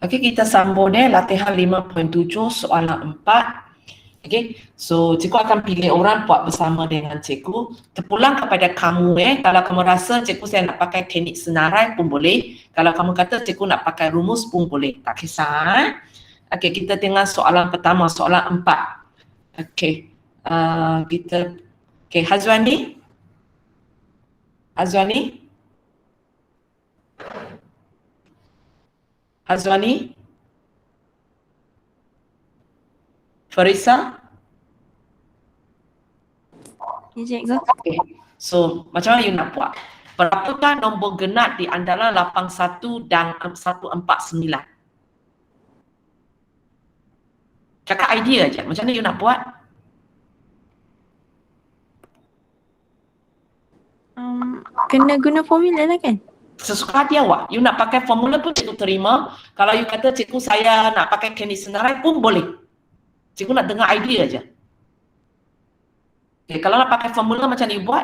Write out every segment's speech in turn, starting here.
Okey, kita sambung latihan 5.7 soalan 4. Okey, so cikgu akan pilih orang buat bersama dengan cikgu. Terpulang kepada kamu kalau kamu rasa cikgu saya nak pakai teknik senarai pun boleh. Kalau kamu kata cikgu nak pakai rumus pun boleh. Tak kisah. Okey, kita tengok soalan pertama, soalan 4. Okey, okey, Hazwani? Farisa? Ya, cikgu. Okay. So, macam mana you nak buat? Berapakah nombor genap di antara 81 dan 149? Cakap idea aja. Macam mana you nak buat? Kena guna formula lah kan? Sesuka hati awak. You nak pakai formula pun cikgu terima. Kalau you kata cikgu saya nak pakai teknik senarai pun boleh. Cikgu nak dengar idea aja. Okay, kalau nak pakai formula macam mana you buat?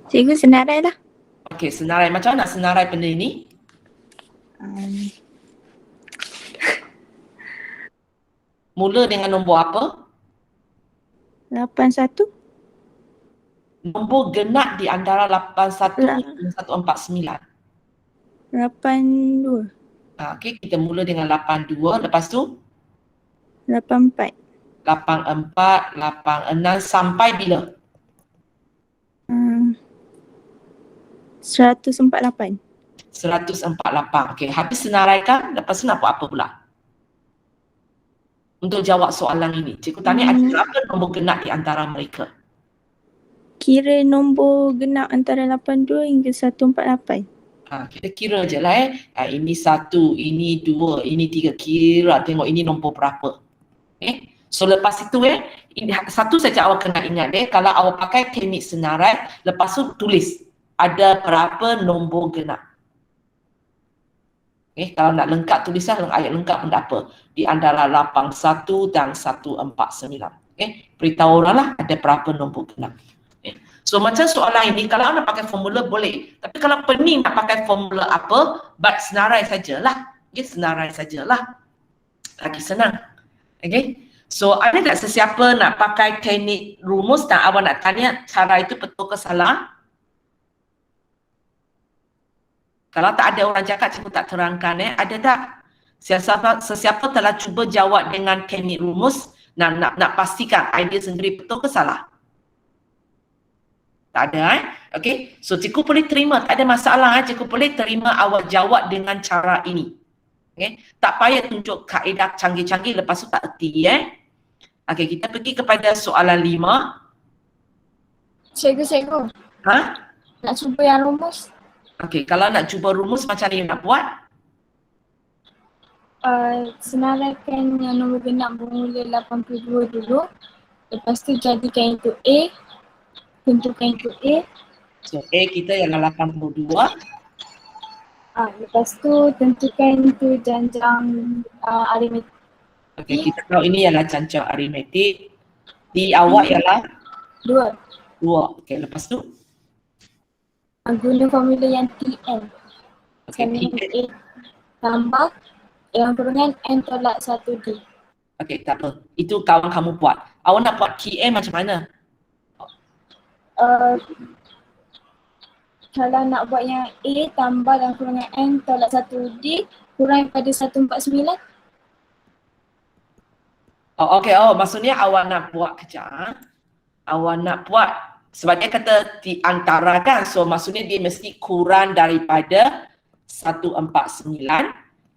Cikgu senarai lah. Okey, senarai. Macam mana nak senarai benda ini? Mula dengan nombor apa? 81. Nombor genap di antara 81 dan 149. 82. Okey, kita mula dengan 82. Lepas tu? 84. 84, 86 sampai bila? 148. 148. Okey, habis senaraikan. Lepas tu nak buat apa pula? Untuk jawab soalan ini, cikgu tanya ada berapa nombor genap di antara mereka? Kira nombor genap antara 82 hingga 148. Kita kira je lah ini 1, ini 2, ini 3. Kira tengok ini nombor berapa. So lepas itu satu saja awak kena ingat kalau awak pakai teknik senarai, lepas tu tulis ada berapa nombor genap. Kalau nak lengkap tulislah ayat lengkap pun tak apa. Di antara 81 dan 149. Beritahu orang lah ada berapa nombor genap. So macam soalan ini kalau nak pakai formula boleh. Tapi kalau pening nak pakai formula apa, buat senarai sajalah. Senarai sajalah. Lagi senang. So ada tak sesiapa nak pakai teknik rumus dan awak nak tanya cara itu betul ke salah? Kalau tak ada orang cakap, cikgu tak terangkan ada tak? Sesiapa telah cuba jawab dengan teknik rumus nak pastikan idea sendiri betul ke salah? Tak ada Okey, so cikgu boleh terima, tak ada masalah cikgu boleh terima awak jawab dengan cara ini. Tak payah tunjuk kaedah canggih-canggih lepas tu tak erti Okey, kita pergi kepada soalan 5. Cikgu. Nak cuba yang rumus? Okey, kalau nak cuba rumus macam mana you nak buat? Senaraikan yang nombor genap bermula 82 dulu. Lepas tu jadikan itu A. Tentukan itu A. So A kita ialah 82. Lepas tu tentukan itu janjang aritmetik. Okey, kita tahu ini ialah janjang aritmetik. D awak ialah 2. Okey, lepas tu guna formula yang TN. Okey, A tambah yang kurungan N tolak 1D. Okey, tak apa. Itu kawan kamu buat. Awak nak buat TN macam mana? Kalau nak buat yang A tambah yang kurungan N tolak 1D kurang pada 149. Okey, maksudnya awak nak buat kejap. Awak nak buat sebab dia kata di antara kan, so maksudnya dia mesti kurang daripada 149.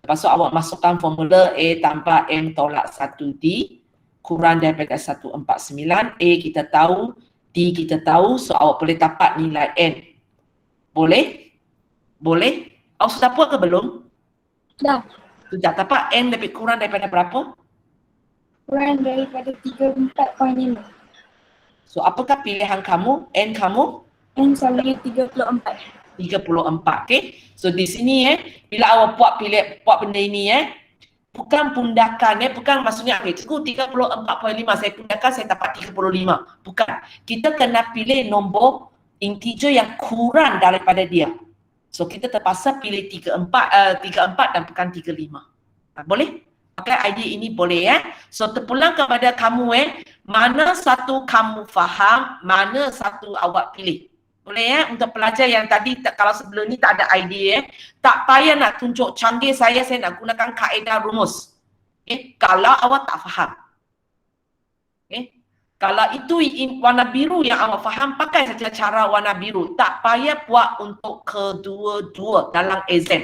Lepas tu awak masukkan formula A tambah N tolak 1D kurang daripada 149. A kita tahu, D kita tahu, so awak boleh dapat nilai N. Boleh? Awak sudah buat ke belum? Dah. Sudah dapat N lebih kurang daripada berapa? Kurang daripada 34.5. So apakah pilihan kamu? N kamu? N sama dengan 34. 34, okey. So di sini bila awak buat benda ini bukan pundakan bukan maksudnya cikgu 34.5 saya pundakkan saya dapat 35. Bukan. Kita kena pilih nombor integer yang kurang daripada dia. So kita terpaksa pilih 34 dan bukan 35. Boleh? Pakai idea ini boleh ya. So terpulang kepada kamu mana satu kamu faham, mana satu awak pilih. Boleh ya? Untuk pelajar yang tadi kalau sebelum ni tak ada idea tak payah nak tunjuk canggih saya nak gunakan kaedah rumus. Kalau awak tak faham. Kalau itu warna biru yang awak faham, pakai saja cara warna biru. Tak payah buat untuk kedua-dua dalam exam.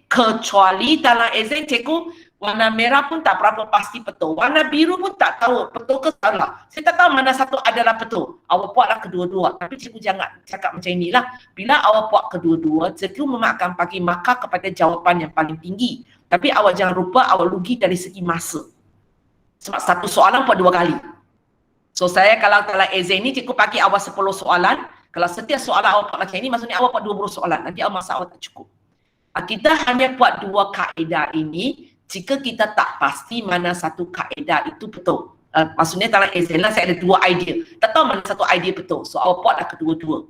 Kecuali dalam exam cikgu warna merah pun tak berapa pasti betul. Warna biru pun tak tahu betul ke salah. Saya tak tahu mana satu adalah betul. Awak buatlah kedua-dua. Tapi cikgu jangan cakap macam inilah. Bila awak buat kedua-dua, cikgu memang akan bagi markah kepada jawapan yang paling tinggi. Tapi awak jangan lupa awak rugi dari segi masa. Sebab satu soalan buat 2 kali. So saya kalau dalam exam ni cikgu bagi awak 10 soalan. Kalau setiap soalan awak buat macam ini, maksudnya awak buat 20 soalan. Nanti masa awak tak cukup. Kita hanya buat 2 kaedah ini jika kita tak pasti mana satu kaedah itu betul. Maksudnya dalam exam lah saya ada 2 idea. Tak tahu mana satu idea betul. So awak buatlah kedua-dua.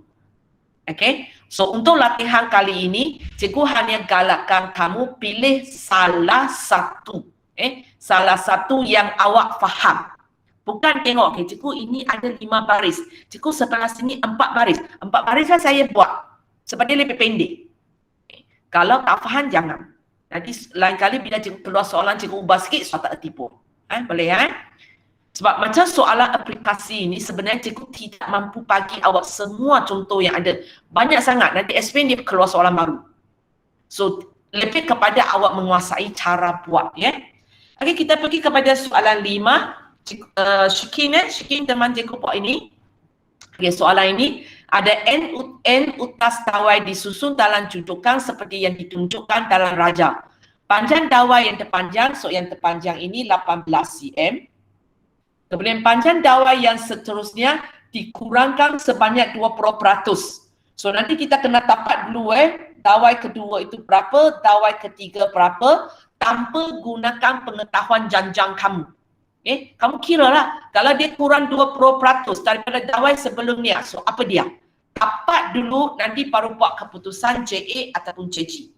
So untuk latihan kali ini, cikgu hanya galakkan kamu pilih salah satu. Salah satu yang awak faham. Bukan tengok, cikgu ini ada 5 baris. Cikgu sebelah sini 4 baris. 4 baris lah saya buat. Sebab dia lebih pendek. Kalau tak faham, jangan. Nanti lain kali bila cikgu keluar soalan, cikgu ubah sikit, soal tak tertipu. Boleh Sebab macam soalan aplikasi ini, sebenarnya cikgu tidak mampu bagi awak semua contoh yang ada. Banyak sangat. Nanti explain dia keluar soalan baru. So, lebih kepada awak menguasai cara buat. Kita pergi kepada soalan 5. Shikin teman cikgu buat ini. Soalan ini. Ada N utas dawai disusun dalam judukan seperti yang ditunjukkan dalam raja. Panjang dawai yang terpanjang, so yang terpanjang ini 18 cm. Kemudian panjang dawai yang seterusnya dikurangkan sebanyak 20%. So nanti kita kena dapat dulu dawai kedua itu berapa, dawai ketiga berapa, tanpa gunakan pengetahuan janjang kamu. Kamu kira lah, kalau dia kurang 20% daripada dawai sebelumnya, so apa dia? Dapat dulu, nanti baru buat keputusan JA ataupun JG.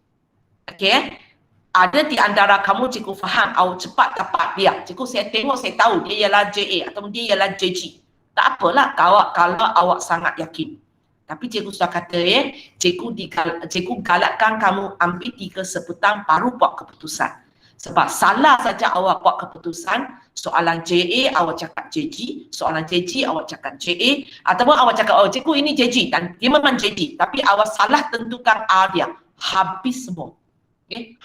Ada di antara kamu cikgu faham, awak cepat dapat dia. Cikgu saya tengok, saya tahu dia ialah JA ataupun dia ialah JG. Tak apalah kalau awak sangat yakin. Tapi cikgu sudah kata cikgu galakkan kamu ambil 3 sebutan baru buat keputusan. Sebab salah saja awak buat keputusan, soalan JA awak cakap JG, soalan JG awak cakap JA, ataupun awak cakap, oh cikgu ini JG, dan dia memang JG, tapi awak salah tentukan A dia, habis semua.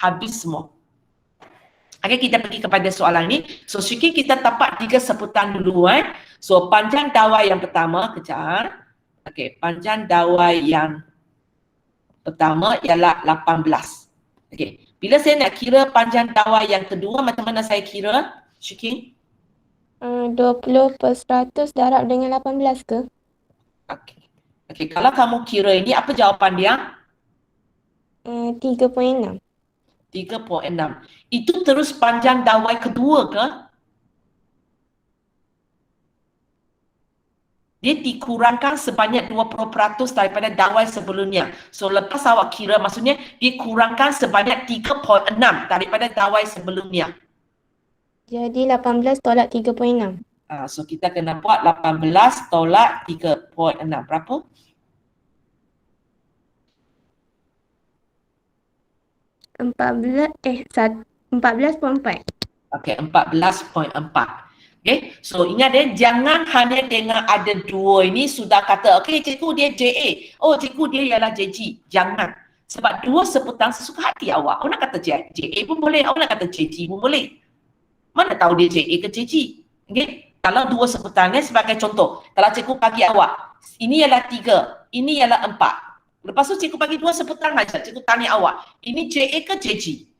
Habis semua. Kita pergi kepada soalan ini. So sikit kita dapat 3 sebutan dulu. So panjang dawai yang pertama, kejap. Panjang dawai yang pertama ialah 18. Bila saya nak kira panjang dawai yang kedua, macam mana saya kira, Syuki? 20% darab dengan 18 ke? Kalau kamu kira ini, apa jawapan dia? 3.6. 3.6. Itu terus panjang dawai kedua ke? Dia dikurangkan sebanyak 20% daripada dawai sebelumnya. So lepas awak kira, maksudnya dikurangkan sebanyak 3.6 daripada dawai sebelumnya. Jadi 18 tolak 3.6. So kita kena buat 18 tolak 3.6. Berapa? 14.4. 14.4. So ingat jangan hanya dengan ada 2 ini sudah kata, cikgu dia JA. Oh cikgu dia ialah JG. Jangan. Sebab 2 sebutan sesuka hati awak. Awak nak kata JA pun boleh, awak nak kata JG pun boleh. Mana tahu dia JA ke JG. Kalau 2 sebutan sebagai contoh, kalau cikgu bagi awak, ini ialah 3, ini ialah 4. Lepas tu cikgu bagi 2 sebutan saja, cikgu tanya awak, ini JA ke JG?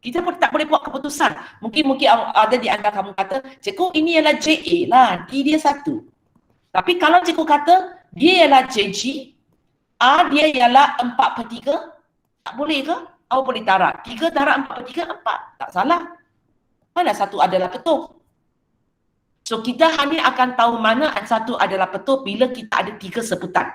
Kita pun tak boleh buat keputusan. Mungkin ada di antara kamu kata, cikgu ini ialah JA lah, D dia 1. Tapi kalau cikgu kata, dia ialah JG, A dia ialah 4/3, tak boleh ke? Awak boleh darab. 3 darab 4/3, 4. Tak salah. Mana satu adalah betul? So kita hanya akan tahu mana satu adalah betul bila kita ada 3 sebutan.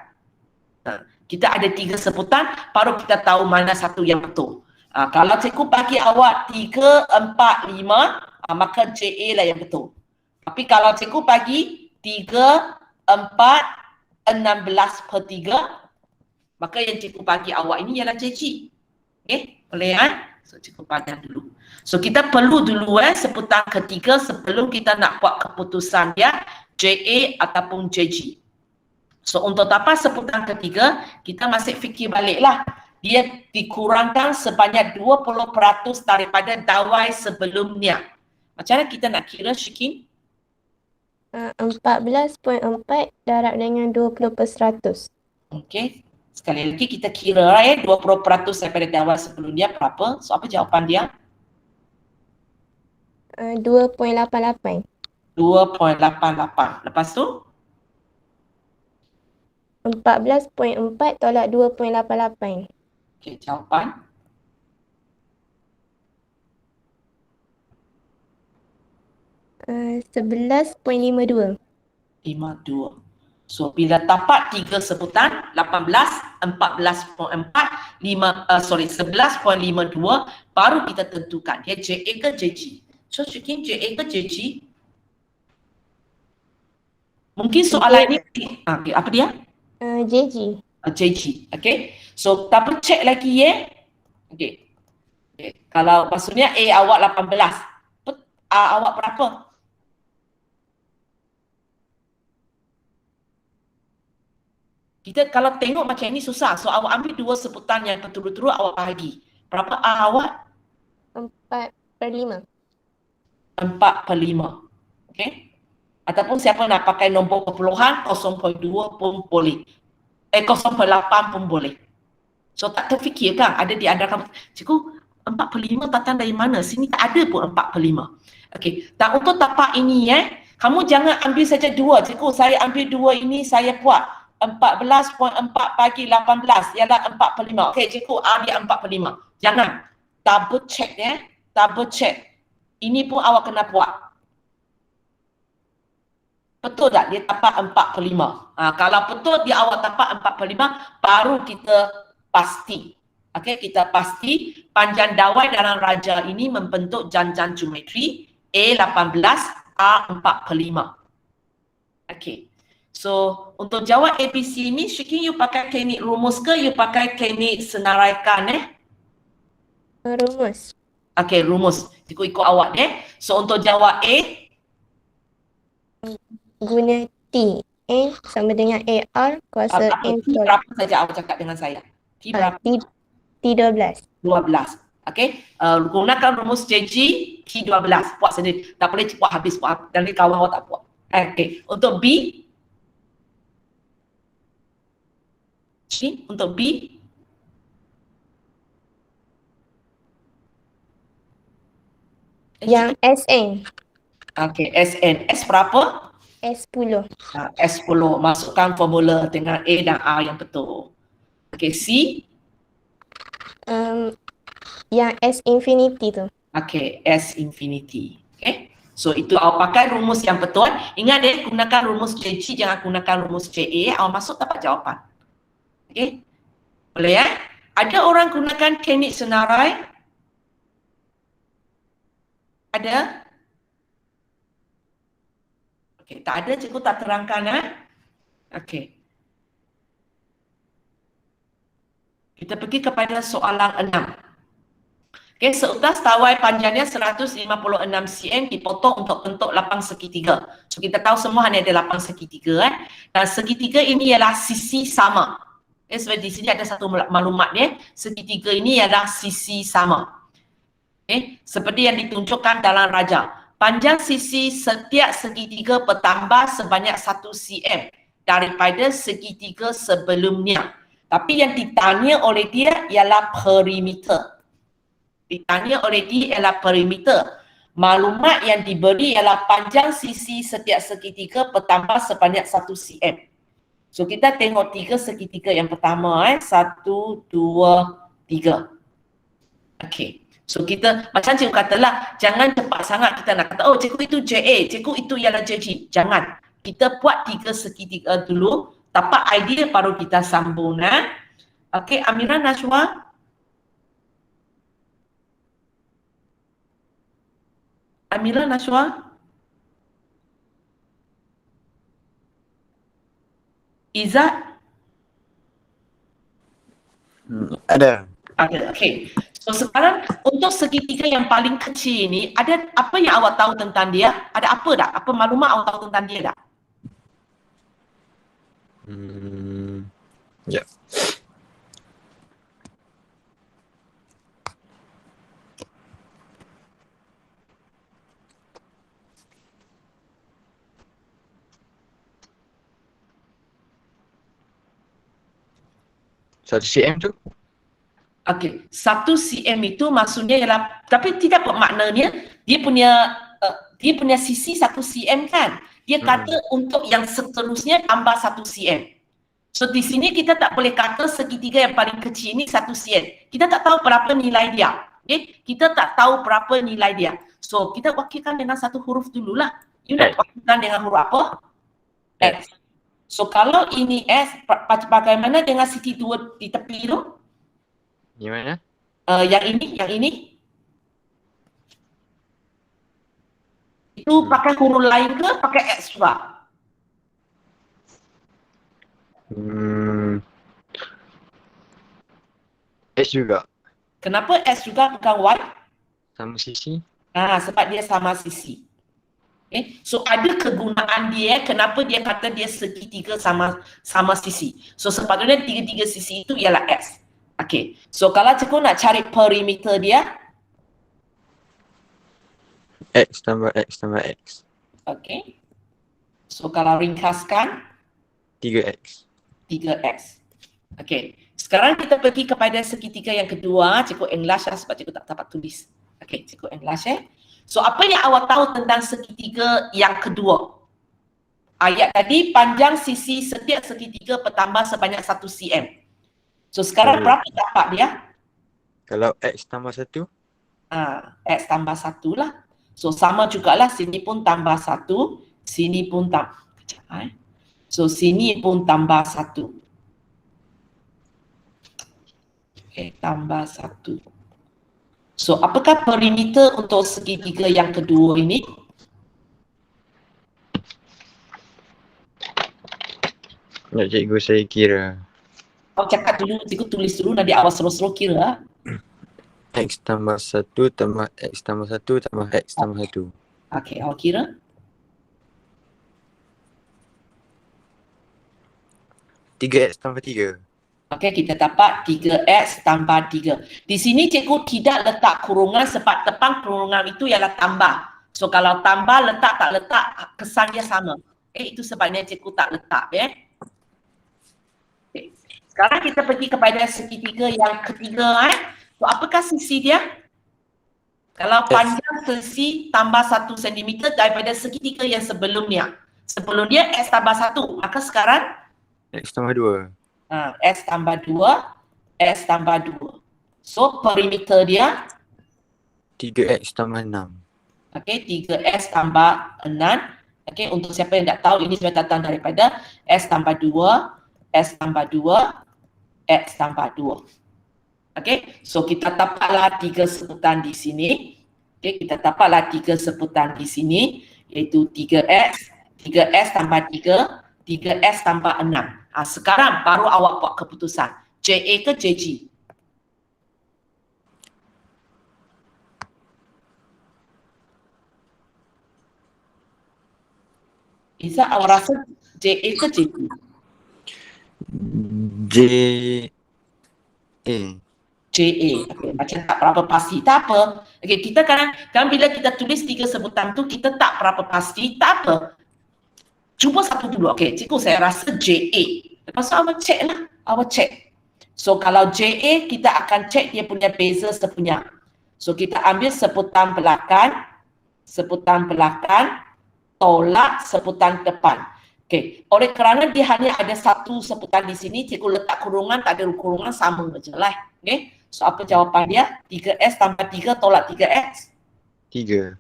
Kita ada 3 sebutan, baru kita tahu mana satu yang betul. Kalau cikgu bagi awak 3, 4, 5, maka JA lah yang betul. Tapi kalau cikgu bagi 3, 4, 16/3, maka yang cikgu bagi awak ini ialah JG. Okay, boleh kan? So cikgu pandang dulu. So kita perlu dulu sebutan ketiga sebelum kita nak buat keputusan dia JA ataupun JG. So untuk dapat sebutan ketiga, kita masih fikir baliklah. Dia dikurangkan sebanyak 20% daripada dawai sebelumnya. Macam mana kita nak kira, Syikin? 14.4 darab dengan 20%. Okey. Sekali lagi kita kira 20% daripada dawai sebelumnya berapa? So apa jawapan dia? 2.88. 2.88. Lepas tu? 14.4 tolak 2.88. Okey, jawapan. Uh, 11.52. 52. So bila dapat 3 sebutan 18, 14.4, 11.52 baru kita tentukan dia JA ke JG. So Syikin, JA ke JG? Mungkin soalan ini okay, apa dia? JG. JG. Okay. So double check lagi ya. Okay. Kalau maksudnya A awak 18. Awak berapa? Kita kalau tengok macam ini susah. So awak ambil 2 sebutan yang berturut-turut awak bahagi. Berapa A awak? 4/5. 4/5. Okay. Ataupun siapa nak pakai nombor perpuluhan 0.2 pun boleh. 0.8 pun boleh. So tak terfikir kan ada di antara kamu, cikgu 4/5 datang dari mana? Sini tak ada pun 4/5. Okey, tak untuk tapak ini kamu jangan ambil saja 2. Cikgu saya ambil 2 ini saya buat 14.4 bagi 18 ialah 4/5. Okey, cikgu ambil 4/5. Jangan. Double check double check. Ini pun awak kena buat. Betul tak dia tapak 4/5? Kalau betul dia awak tapak 4/5 baru kita pasti. Okey, kita pasti panjang dawai dalam raja ini membentuk janjan geometri A18 A4/5. Okey. So untuk jawab ABC ini Syikin you pakai teknik rumus ke you pakai teknik senaraikan Rumus. Okey, rumus. Ikut awak So untuk jawab A Guna T. N sama dengan AR kuasa N T berapa saja awak cakap dengan saya? T berapa? T12. 12. Okey, gunakan rumus JG T12. Buat sendiri. Tak boleh buat habis buat dan kawan awak tak buat. Okey, untuk B untuk B Yang SN. Okey, SN. S berapa? S10. S10. Masukkan formula dengan A dan R yang betul. Okey, C Yang S infinity tu. Okey, S infinity. Okey. So itu awak pakai rumus yang betul. Ingat gunakan rumus JG, jangan gunakan rumus JA. Awak masuk dapat jawapan. Okey. Boleh Ada orang gunakan teknik senarai? Ada? Okey, tak ada, cikgu tak terangkan Okey. Kita pergi kepada soalan 6. Okey, seutas dawai panjangnya 156 cm dipotong untuk bentuk lapang segitiga. So kita tahu semua hanya ada lapang segitiga Dan segitiga ini ialah sisi sama. Sebab di sini ada satu maklumat segitiga ini ialah sisi sama. Seperti yang ditunjukkan dalam raja. Panjang sisi setiap segitiga bertambah sebanyak 1 cm daripada segitiga sebelumnya. Tapi yang ditanya oleh dia ialah perimeter. Ditanya oleh dia ialah perimeter. Maklumat yang diberi ialah panjang sisi setiap segitiga bertambah sebanyak 1 cm. So kita tengok 3 segitiga yang pertama 1, 2, 3. Okey. So kita macam cikgu katalah jangan cepat sangat kita nak kata oh cikgu itu JA, cikgu itu ialah JG. Jangan. Kita buat 3 segitiga dulu Tapak idea baru kita sambung. Okey, Amira Najwa. Amira Najwa. Izzat. Ada. Ada. Okey. So sekarang untuk segitiga yang paling kecil ini, ada apa yang awak tahu tentang dia? Ada apa tak? Apa maklumat awak tahu tentang dia tak? Ya. Satu cm tu? Okey, 1 cm itu maksudnya ialah, tapi tidak bermaknanya dia punya sisi 1 cm kan. Dia kata untuk yang seterusnya tambah 1 cm. So di sini kita tak boleh kata segitiga yang paling kecil ini 1 cm. Kita tak tahu berapa nilai dia. Okay? Kita tak tahu berapa nilai dia. So kita wakilkan dengan satu huruf dululah. You nak wakilkan dengan huruf apa? X. So kalau ini S, bagaimana dengan sisi 2 di tepi tu? Yang mana? Yang ini. Itu pakai huruf lain ke pakai X juga? X juga. Kenapa X juga bukan Y? Sama sisi. Sebab dia sama sisi. Okay. So ada kegunaan dia, kenapa dia kata dia segitiga sama sisi. So sepatutnya tiga-tiga sisi itu ialah X. Okay. So kalau cikgu nak cari perimeter dia, X tambah X tambah X. okay. So kalau ringkaskan, 3X. 3X. Okay. Sekarang kita pergi kepada segitiga yang kedua. Cikgu enlarge lah sebab cikgu tak dapat tulis. Okay, cikgu enlarge So apa yang awak tahu tentang segitiga yang kedua? Ayat tadi panjang sisi setiap segitiga bertambah sebanyak 1 cm. So sekarang berapa tapak dia? Kalau X tambah 1? X tambah 1 lah. So sama jugalah, sini pun tambah 1, sini pun tambah. So sini pun tambah 1. Okay, tambah 1. So apakah perimeter untuk segitiga yang kedua ini? Nak cikgu saya kira. Awak cakap dulu, cikgu tulis dulu, nanti awak suruh-suruh kira. X tambah 1 tambah X tambah 1 tambah X tambah 1. Okay, awak kira? Tiga X tambah 3. Okey, kita dapat 3X tambah 3. Di sini cikgu tidak letak kurungan sebab depan kurungan itu ialah tambah. So kalau tambah letak tak letak kesannya sama. Itu sebabnya cikgu tak letak. Okay. Sekarang kita pergi kepada segitiga yang ketiga. So apakah sisi dia? Kalau panjang sisi tambah 1 cm daripada segitiga yang sebelumnya. Sebelum dia X tambah 1. Maka sekarang X tambah 2. X tambah 2, X tambah 2. So perimeter dia 3X tambah 6. okey, 3X tambah 6. Okey, untuk siapa yang tak tahu, ini sudah datang daripada X tambah 2, X tambah 2, X tambah 2. Okey, so kita dapatlah 3 sebutan di sini. Okey, kita dapatlah 3 sebutan di sini, iaitu 3X, 3X tambah 3, 3X tambah 6. Sekarang baru awak buat keputusan. JA ke JG? Izzat, awak rasa JA ke JG? JA. JA. Okay, macam tak berapa pasti. Tak apa. Okay, kita kan bila kita tulis 3 sebutan tu, kita tak berapa pasti. Tak apa. Cuba satu dulu. Okay, cikgu saya rasa JA. Lepas tu awak cek lah. Awak cek. So kalau JA, kita akan cek dia punya beza sepunya. So kita ambil sebutan belakang, tolak sebutan depan. Okay. Oleh kerana dia hanya ada satu sebutan di sini, cikgu letak kurungan, tak ada kurungan, sama je lah. Okay. So apa jawapan dia? 3S tambah 3 tolak 3X? 3.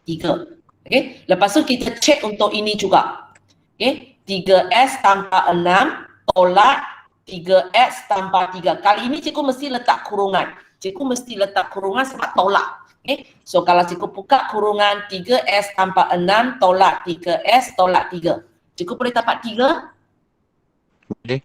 3. Okay. Lepas tu kita cek untuk ini juga. Okay. 3S tanpa 6 tolak 3X tanpa 3. Kali ini cikgu mesti letak kurungan. Cikgu mesti letak kurungan sebab tolak. Okay. So kalau cikgu buka kurungan 3S tanpa 6 tolak 3S tolak 3. Cikgu boleh dapat 3? Boleh.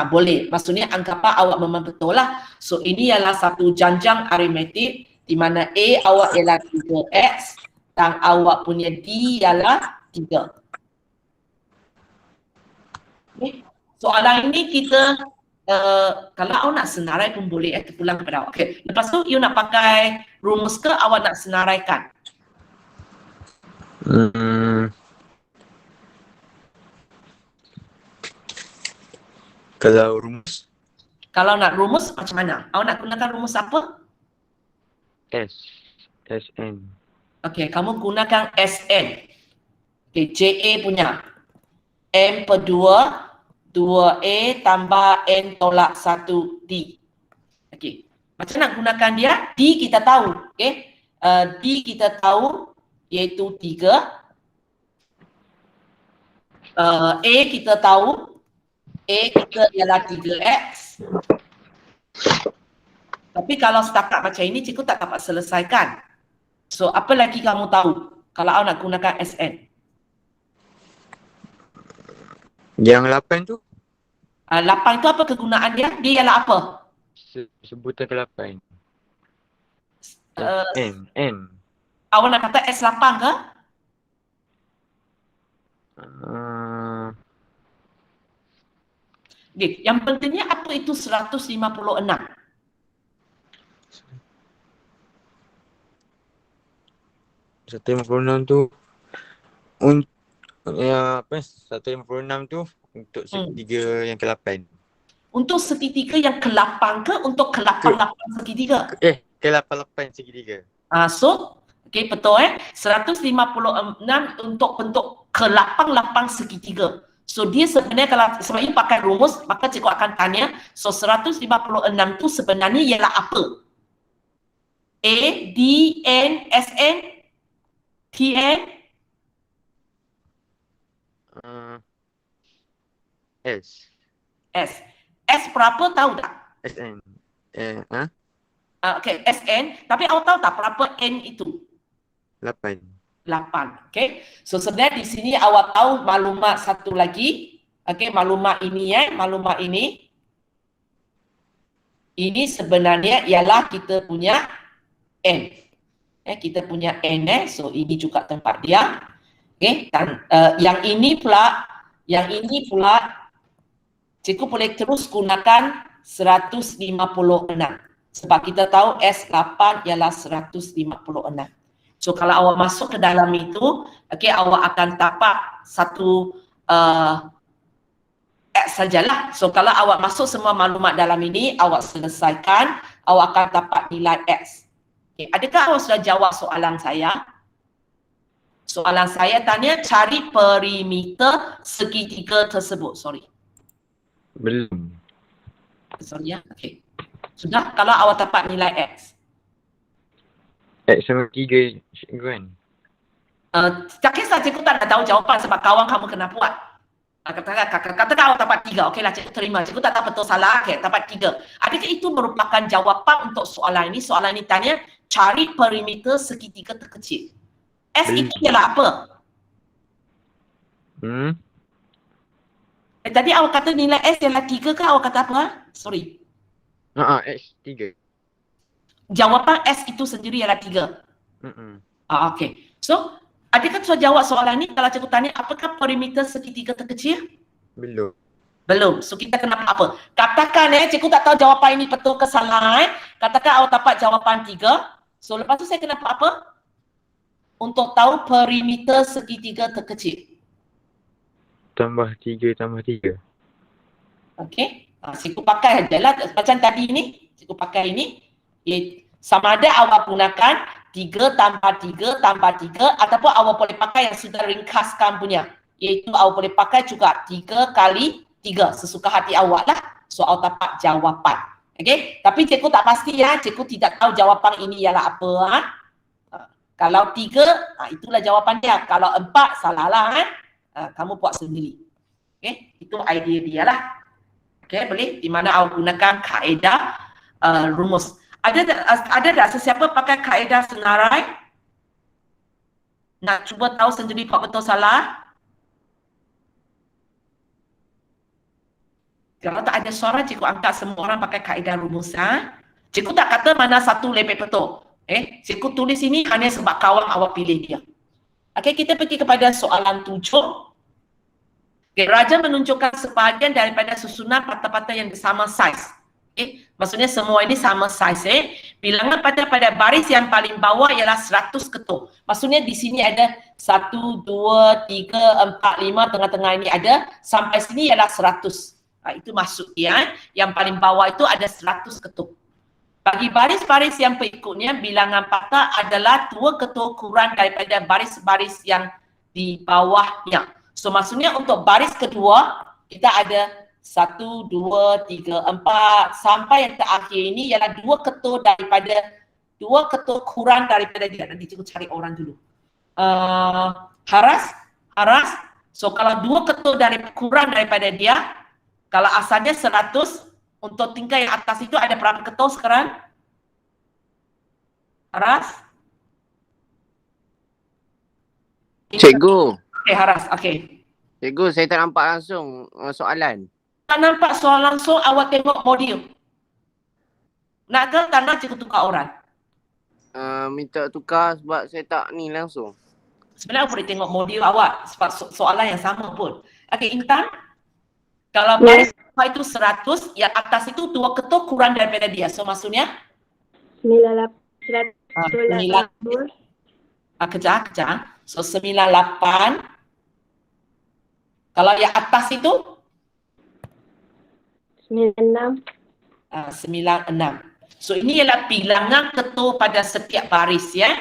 Boleh. Maksudnya anggapan awak memang betul lah. So ini ialah satu janjang aritmetik di mana A awak ialah 3X dan awak punya D ialah 3. Okay. Soalan ini kita kalau awak nak senarai pun boleh terpulang kepada awak. Okay. Lepas tu you nak pakai rumus ke awak nak senaraikan? Kalau rumus Kalau nak rumus macam mana? Awak nak gunakan rumus apa? SN. Okay, kamu gunakan SN. Okay, JA punya. M per 2, 2A tambah N tolak 1D. Okay, macam nak gunakan dia? D kita tahu. Okay, D kita tahu iaitu 3. A kita tahu. A kita ialah 3X. Tapi kalau setakat macam ini, cikgu tak dapat selesaikan. So, apa lagi kamu tahu kalau awak nak gunakan SN? Yang 8 tu? 8 itu apa kegunaan dia? Dia ialah apa? Sebutan ke-8. Uh, N. Awak nak kata S8 ke? Okay. Yang pentingnya apa itu 156? 156 tu ya apa 156 tu untuk segitiga yang ke-8. Untuk segitiga yang ke-8 ke untuk ke-8 segitiga? Ke-8 segitiga. So, okay, betul 156 untuk bentuk ke-8 segitiga. So dia sebenarnya kalau sebab ini pakai rumus, maka cikgu akan tanya, so 156 tu sebenarnya ialah apa? A, D, N, SN, TN? S. S berapa tahu tak? SN. Okay, SN, tapi awak tahu tak berapa N itu? 8. 8. Okay. So sebenarnya di sini awak tahu maklumat satu lagi. Okay, maklumat ini maklumat ini. Ini sebenarnya ialah kita punya N. Kita punya N so ini juga tempat dia. Okay, dan yang ini pula cikgu boleh terus gunakan 156. Sebab kita tahu S8 ialah 156. So kalau awak masuk ke dalam itu, okay, awak akan dapat satu X sajalah. So kalau awak masuk semua maklumat dalam ini, awak selesaikan, awak akan dapat nilai X. Okay. Adakah awak sudah jawab soalan saya? Soalan saya tanya cari perimeter segitiga tersebut. Sorry. Belum. Sorry ya. Okay. Sudah kalau awak dapat nilai X. X sama 3 kan? Tak kisah cikgu tak nak tahu jawapan sebab kawan kamu kena buat. Katakan awak dapat 3, okeylah cikgu terima. Cikgu tak tahu betul salah, okay, dapat 3. Adakah itu merupakan jawapan untuk soalan ini? Soalan ini tanya cari perimeter segitiga terkecil. S itu ialah apa? Tadi awak kata nilai S ialah 3 ke awak kata apa? Sorry. X 3. Jawapan S itu sendiri ialah 3. Okey. So, adakah sudah jawab soalan ni? Kalau cikgu tanya, apakah perimeter segitiga terkecil? Belum. So, kita kena apa? Katakan cikgu tak tahu jawapan ini betul ke salah. Katakan awak dapat jawapan 3. So, lepas tu saya kena apa? Untuk tahu perimeter segitiga terkecil. Tambah 3 tambah 3. Okey. Cikgu pakai je lah. Macam tadi ni, cikgu pakai ini. Sama ada awak gunakan 3 tambah 3 tambah 3 ataupun awak boleh pakai yang sudah ringkaskan punya. Iaitu awak boleh pakai juga 3 kali 3 sesuka hati awak lah. So awak dapat jawapan. Okey, tapi cikgu tak pasti ya. Cikgu tidak tahu jawapan ini ialah apa. Kalau 3, itulah jawapan dia. Kalau 4, salah lah. Kamu buat sendiri. Okey, itu idea dia lah. Okey, boleh? Di mana awak gunakan kaedah rumus. Ada tak sesiapa pakai kaedah senarai? Nak cuba tahu sendiri kau betul salah? Kalau tak ada suara, cikgu angkat semua orang pakai kaedah rumus. Cikgu tak kata mana satu lebih betul. Cikgu tulis ini hanya sebab kawan awak pilih dia. Okey, kita pergi kepada soalan 7. Okay, Raja menunjukkan sebahagian daripada susunan patah-patah yang sama saiz. Maksudnya semua ini sama saiz. Bilangan patah pada baris yang paling bawah ialah 100 ketul. Maksudnya di sini ada 1, 2, 3, 4, 5, tengah-tengah ini ada. Sampai sini ialah 100. Itu maksud dia. Yang paling bawah itu ada 100 ketul. Bagi baris-baris yang berikutnya, bilangan patah adalah 2 ketul kurang daripada baris-baris yang di bawahnya. So maksudnya untuk baris kedua, kita ada 1, 2, 3, 4 sampai yang terakhir ini ialah 2 ketul kurang daripada dia. Nanti cikgu cari orang dulu. Haras. So kalau 2 ketul kurang daripada dia, kalau asalnya 100, untuk tingkat yang atas itu ada berapa ketul sekarang? Haras? Cikgu. Okey, Haras. Okey. Cikgu, saya tak nampak langsung soalan. Tak nampak soal langsung, awak tengok modul. Nak ke tak nak cikgu tukar orang? Minta tukar sebab saya tak ni langsung. Sebenarnya boleh tengok modul awak sebab soalan yang sama pun. Okey, Intan. Kalau baris bawah itu 100, yang atas itu 2 ketul kurang daripada dia. So maksudnya? 98. Kejap. So 98. Kalau yang atas itu? 96. 96. So ini ialah bilangan ketul pada setiap baris ya.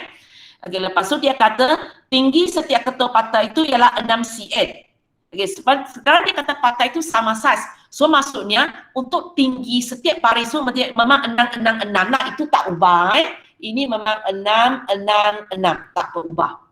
Okay, lepas tu dia kata tinggi setiap ketul patah itu ialah 6 cm. Okay, sekarang dia kata patah itu sama saiz. So maksudnya untuk tinggi setiap baris itu memang 6, 6, 6. Nah itu tak ubah. Ini memang 6, 6, 6. Tak berubah.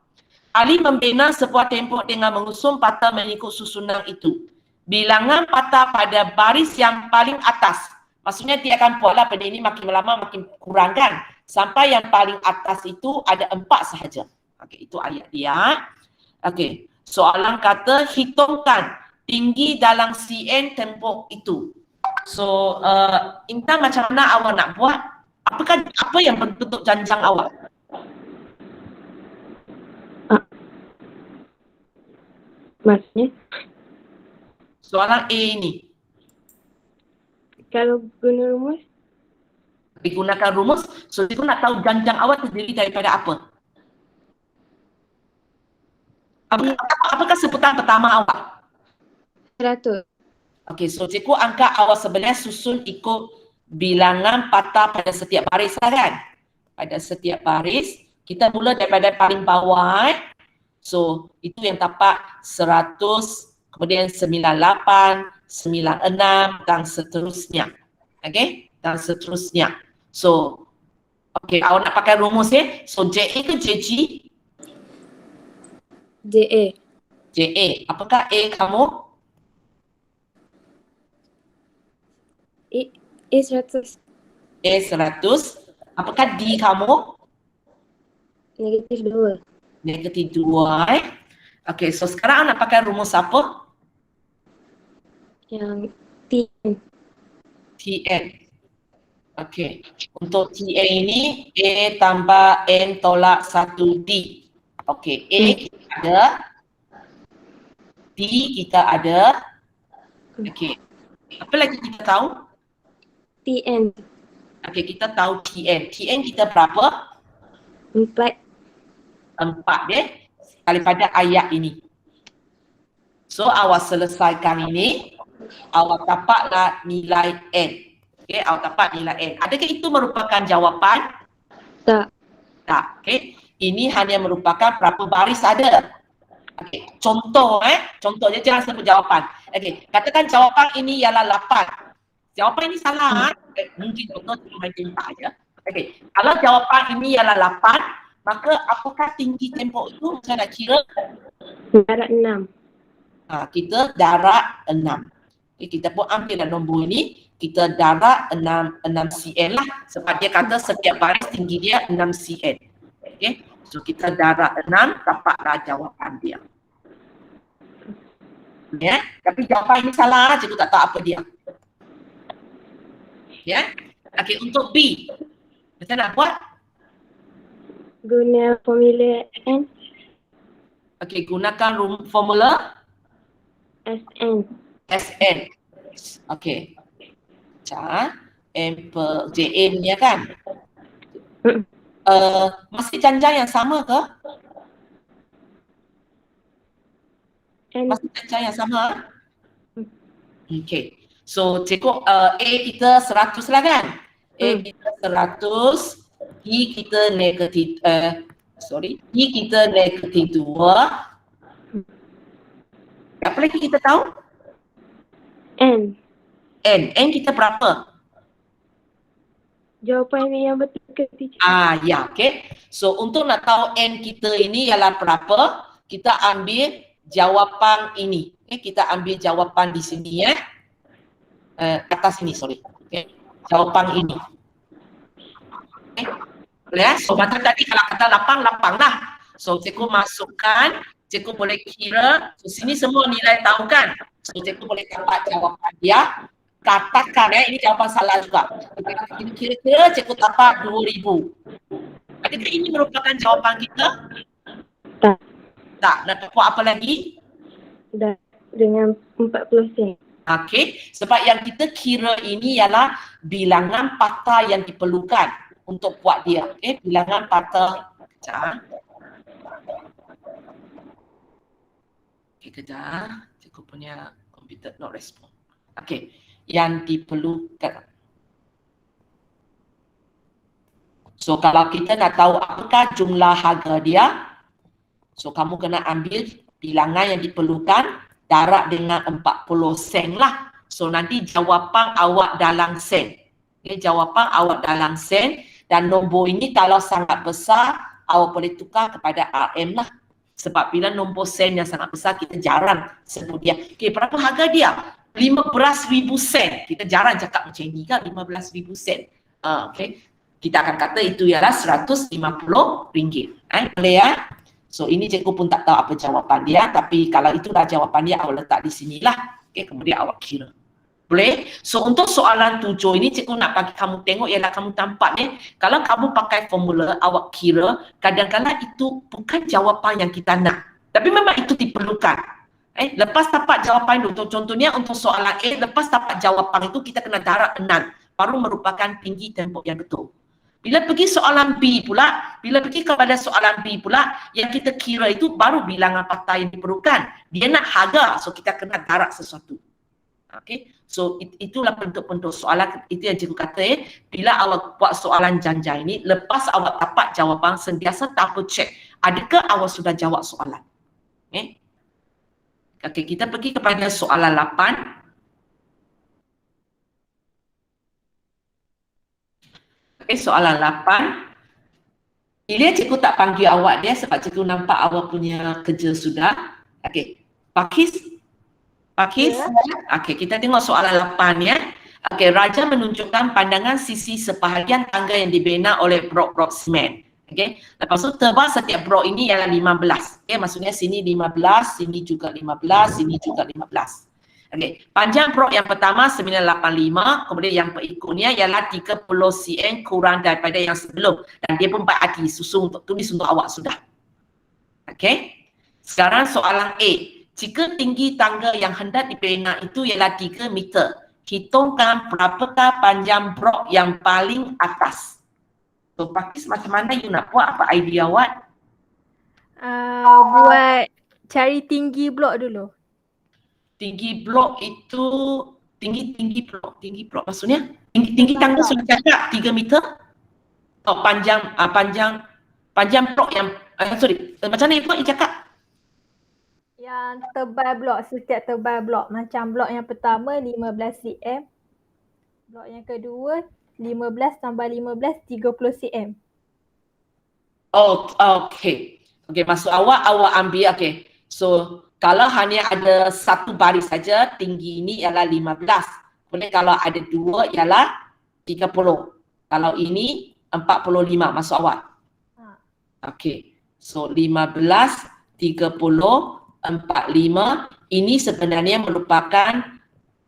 Ali membina sebuah tembok dengan mengusung patah mengikut susunan itu. Bilangan patah pada baris yang paling atas. Maksudnya dia akan buatlah benda ini makin lama makin kurang kan. Sampai yang paling atas itu ada 4 sahaja. Okey, itu ayat dia. Okey, soalan kata hitungkan tinggi dalam cm tembok itu. So, Intan macam mana awak nak buat? Apa yang bentuk janjang awak? Maksudnya? Soalan A ini. Kalau guna rumus? Digunakan rumus, so cikgu nak tahu janjang awak terdiri daripada apa? Apakah sebutan pertama awak? 100. Okey, so cikgu angkat awak sebenarnya susun ikut bilangan patah pada setiap baris kan? Pada setiap baris, kita mula daripada paling bawah. So, itu yang tapak 100, kemudian 98, 96 dan seterusnya. Okey? Dan seterusnya. So, okey, awak nak pakai rumus ya? So, JA ke JG? JA. JA. Apakah A kamu? A100. A100. Apakah D kamu? Negatif 2. Negatif 2. Okey, so sekarang nak pakai rumus apa? Yang TN. TN. Okey, untuk TN ini A tambah N tolak 1D. Okey, A kita ada. D kita ada. Okey, apa lagi kita tahu? TN. Okey, kita tahu TN. TN kita berapa? 4. 4 daripada ayat ini. So awak selesaikan ini, awak dapatlah nilai N. Okey, awak dapat nilai N. Adakah itu merupakan jawapan? Tak. Tak. Okey, ini hanya merupakan berapa baris ada. Okey, contoh contoh je, jangan sebut jawapan. Okey, katakan jawapan ini ialah 8. Jawapan ini salah. Mungkin contoh cuma main tembak aja. Okey, kalau jawapan ini ialah 8, maka apakah tinggi tembok itu? Saya nak kira. 96. kita darab 6. Okay, kita pun ambillah nombor ini, kita darab 6 cm lah. Sebab dia kata setiap baris tinggi dia 6 cm. Okay, so kita darab 6, dapatlah jawapan dia. Ya, tapi jawapan ini salah, cikgu tak tahu apa dia. Ya, okay, untuk B, macam nak buat? Guna formula N, Okay, gunakan formula Sn. Sn. Okay. Macam M per JN ni kan? Masih janjang yang sama ke? N. Masih janjang yang sama? Okay. So, cikgu A kita 100 lah kan? A kita 100, B kita negatif, B kita negatif 2. Apa lagi kita tahu? N. N kita berapa? Jawapan yang betul ke teacher? Ya, okay. So, untuk nak tahu N kita ini ialah berapa, kita ambil jawapan ini. Okay, kita ambil jawapan di sini ya. Atas sini, sorry. Okay. Jawapan ini. Okay. Boleh ya? So, macam tadi kalau kata lapang dah. So, cikgu masukkan, cikgu boleh kira. So, sini semua nilai tahu kan? So, cikgu boleh dapat jawapan dia. Katakan ini jawapan salah juga. Kira-kira cikgu dapat 2,000. Adakah ini merupakan jawapan kita? Tak. Tak. Nak buat apa lagi? Dah. Dengan 40 sen. Okey. Sebab yang kita kira ini ialah bilangan patah yang diperlukan untuk buat dia. Okey. Bilangan patah. Kejap. Okey, kejap. Cikgu punya komputer not respond. Okey. Yang diperlukan. So, kalau kita nak tahu apakah jumlah harga dia, so kamu kena ambil bilangan yang diperlukan, darab dengan 40 sen lah. So, nanti jawapan awak dalam sen. Okay, jawapan awak dalam sen dan nombor ini kalau sangat besar, awak boleh tukar kepada RM lah. Sebab bila nombor sen yang sangat besar, kita jarang sebut dia. Okay, berapa harga dia? 15,000 sen. Kita jarang cakap macam ni kan, 15,000 sen. Okay. Kita akan kata itu ialah RM150. Boleh ya? So ini cikgu pun tak tahu apa jawapan dia, tapi kalau itulah jawapan dia, awak letak di sinilah. Okay, kemudian awak kira. Boleh? So untuk soalan 7 ini cikgu nak bagi kamu tengok ialah kamu tampak ni, kalau kamu pakai formula, awak kira, kadang-kadang itu bukan jawapan yang kita nak. Tapi memang itu diperlukan. Lepas dapat jawapan itu, contohnya untuk soalan A, lepas dapat jawapan itu kita kena darab 6, baru merupakan tinggi tembok yang betul. Bila pergi soalan B pula, bila pergi kepada soalan B pula, yang kita kira itu baru bilangan patah yang diperlukan. Dia nak harga, so kita kena darab sesuatu. Okay, so itulah bentuk-bentuk soalan, itu yang cikgu kata bila awak buat soalan janjang ini, lepas awak dapat jawapan, sentiasa double check, adakah awak sudah jawab soalan. Okay. Okey, kita pergi kepada soalan 8. Okey, soalan 8. Bila cikgu tak panggil awak dia sebab cikgu nampak awak punya kerja sudah. Okey, Pakis? Okey, kita tengok soalan 8 ya. Okey, Raja menunjukkan pandangan sisi sebahagian tangga yang dibina oleh blok-blok semen. Okay. Lepas tu tebal setiap blok ini ialah 15. Okay, maksudnya sini 15, sini juga 15, sini juga 15. Okay. Panjang blok yang pertama 985, kemudian yang berikutnya ialah 30 cm kurang daripada yang sebelum. Dan dia pun berarti susun untuk tulis untuk awak sudah. Okay. Sekarang soalan A. Jika tinggi tangga yang hendak dibina itu ialah 3 meter, hitungkan berapakah panjang blok yang paling atas. So, Pakis macam mana you nak buat? Apa idea awak? Buat cari tinggi blok dulu. Tinggi blok itu, tinggi blok maksudnya? Tinggi tangga sudah cakap 3 meter? Oh, panjang blok yang, macam mana you cakap? Yang tebal blok, setiap tebal blok. Macam blok yang pertama 15 cm. Blok yang kedua 15 tambah 15, 30 cm. Oh, okay. Okay, maksud awak ambil, okay. So, Kalau hanya ada satu baris saja, tinggi ini ialah 15. Kemudian kalau ada dua ialah 30. Kalau ini 45 masuk awal. Okey. So 15, 30, 45 ini sebenarnya merupakan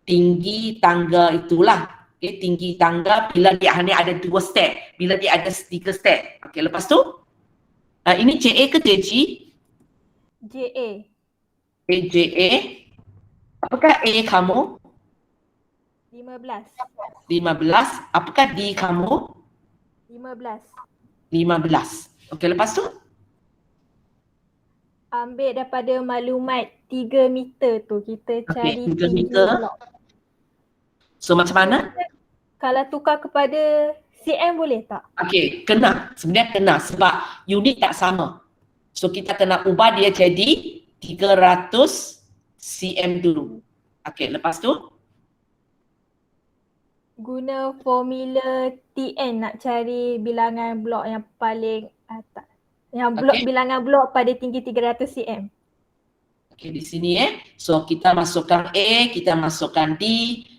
tinggi tangga itulah. Okey, tinggi tangga bila dia hanya ada 2 step, bila dia ada 3 step. Okey, lepas tu ini JA ke JG? JA. JA. Apakah A kamu? 15. 15. Apakah D kamu? 15. 15. Okey, lepas tu? Ambil daripada maklumat 3 meter tu, kita cari 3 tinggi meter. blok. So macam mana? Kalau tukar kepada cm boleh tak? Okey, kena. Sebenarnya kena sebab unit tak sama. So kita kena ubah dia jadi 300 cm dulu. Okey, lepas tu? Guna formula TN nak cari bilangan blok yang paling atas. Yang blok Okey. bilangan blok pada tinggi 300 cm. Okey, di sini So kita masukkan A, kita masukkan D.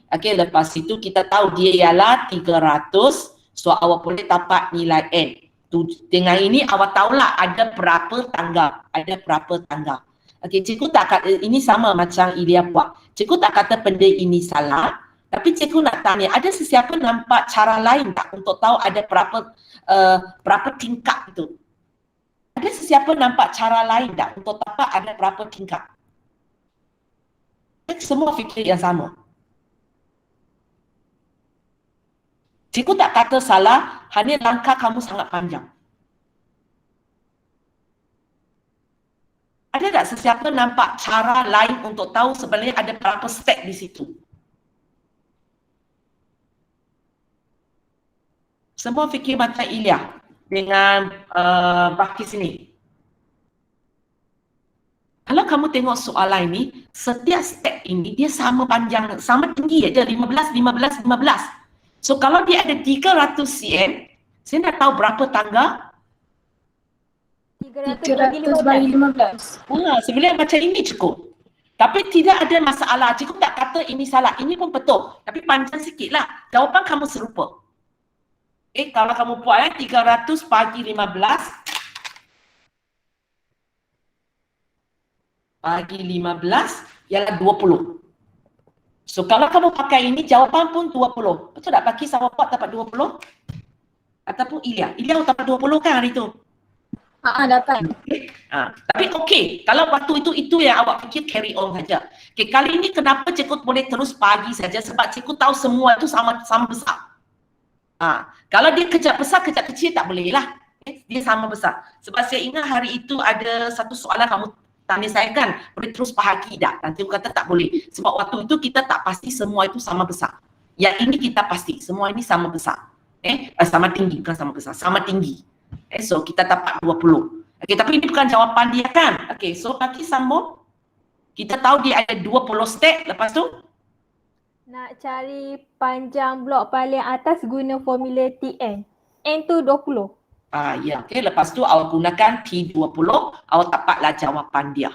Okey, lepas itu kita tahu dia ialah 300. So awak boleh dapat nilai N. Dengan ini awak tahulah ada berapa tangga. Ada berapa tangga. Okey, cikgu tak kata, ini sama macam Ilya buat. Cikgu tak kata benda ini salah. Tapi cikgu nak tanya, ada sesiapa nampak cara lain tak untuk tahu ada berapa tingkat itu? Ada sesiapa nampak cara lain tak untuk dapat ada berapa tingkat? Semua fikir yang sama. Cikgu tak kata salah, hanya langkah kamu sangat panjang. Ada tak sesiapa nampak cara lain untuk tahu sebenarnya ada berapa step di situ? Semua fikir macam Ilya dengan Bakis ini. Kalau kamu tengok soalan ini, setiap step ini dia sama panjang, sama tinggi aja 15, 15, 15. So kalau dia ada 300 cm, saya nak tahu berapa tangga? 300 bagi 15. Sebenarnya macam ini cukup. Tapi tidak ada masalah. Cikgu tak kata ini salah. Ini pun betul. Tapi panjang sikit lah. Jawapan kamu serupa. Kalau kamu buat 300 bagi 15 bagi 15 ialah 20. So kalau kamu pakai ini jawapan pun 20. Betul tak Pakis awak buat dapat 20? Ataupun Ilya? Ilya dapat 20 kan hari tu? Dapat. Tapi okey, kalau waktu itu yang awak fikir carry on saja. Okey, kali ini kenapa cikgu boleh terus bagi saja sebab cikgu tahu semua itu sama besar. Kalau dia kejap besar, kejap kecil tak boleh lah. Dia sama besar. Sebab saya ingat hari itu ada satu soalan kamu tanya saya kan, boleh terus bahagi tak? Nanti aku kata tak boleh. Sebab waktu itu kita tak pasti semua itu sama besar. Yang ini kita pasti, semua ini sama besar. Sama tinggi, bukan sama besar, sama tinggi. So kita dapat 20. Okey, tapi ini bukan jawapan dia kan? Okey, so Pakis sambung. Kita tahu dia ada 20 step, lepas tu? Nak cari panjang blok paling atas guna formula TN. N tu 20. Ya, okey. Lepas tu awak gunakan T20, awak dapatlah jawapan dia.